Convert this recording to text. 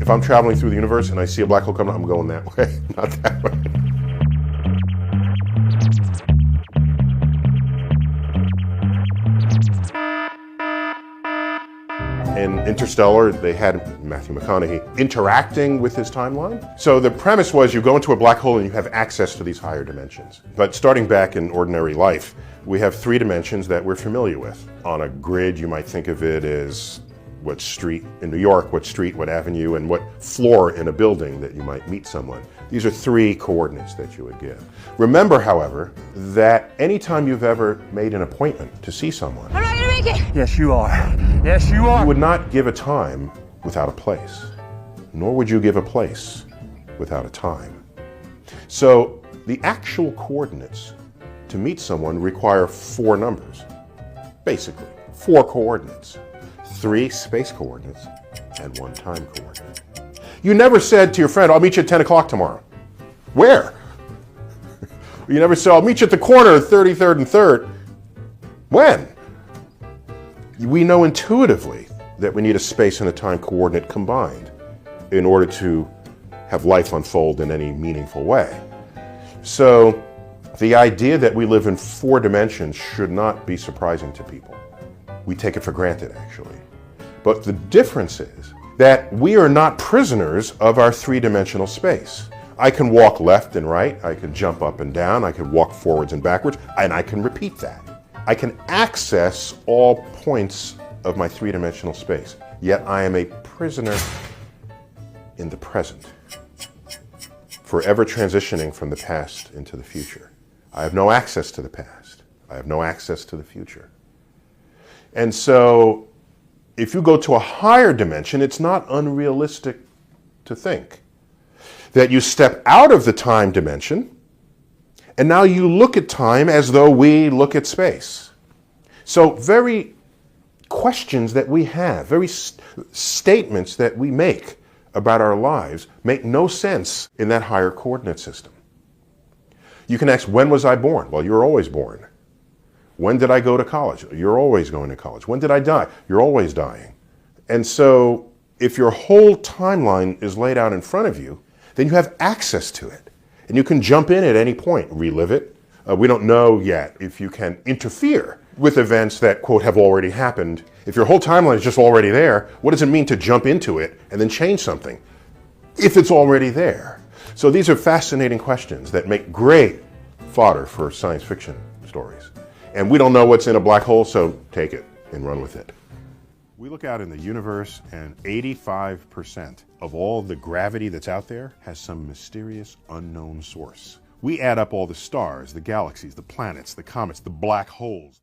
If I'm traveling through the universe and I see a black hole coming, I'm going that way, not that way. In Interstellar, they had Matthew McConaughey interacting with his timeline. So the premise was you go into a black hole and you have access to these higher dimensions. But starting back in ordinary life, we have three dimensions that we're familiar with. On a grid, you might think of it as what street in New York, what street, what avenue, and what floor in a building that you might meet someone. These are three coordinates that you would give. Remember, however, that anytime you've ever made an appointment to see someone, I'm not gonna make it! Yes, you are. Yes, you are. you would not give a time without a place, nor would you give a place without a time. So the actual coordinates to meet someone require four numbers, basically, four coordinates. 3 space coordinates and 1 time coordinate. You never said to your friend, I'll meet you at 10 o'clock tomorrow. Where? You never said, I'll meet you at the corner of 33rd and 3rd. When? We know intuitively that we need a space and a time coordinate combined in order to have life unfold in any meaningful way. So the idea that we live in 4 dimensions should not be surprising to people. We take it for granted, actually. But the difference is that we are not prisoners of our 3-dimensional space. I can walk left and right, I can jump up and down, I can walk forwards and backwards, and I can repeat that. I can access all points of my 3-dimensional space, yet I am a prisoner in the present, forever transitioning from the past into the future. I have no access to the past. I have no access to the future. And so, if you go to a higher dimension, it's not unrealistic to think that you step out of the time dimension and now you look at time as though we look at space. So very questions that we have, very statements that we make about our lives make no sense in that higher coordinate system. You can ask, when was I born? Well, you were always born. When did I go to college? You're always going to college. When did I die? You're always dying. And so if your whole timeline is laid out in front of you, then you have access to it. And you can jump in at any point, relive it. We don't know yet if you can interfere with events that, quote, have already happened. If your whole timeline is just already there, what does it mean to jump into it and then change something if it's already there? So these are fascinating questions that make great fodder for science fiction stories. And we don't know what's in a black hole, so take it and run with it. We look out in the universe and 85% of all the gravity that's out there has some mysterious unknown source. We add up all the stars, the galaxies, the planets, the comets, the black holes.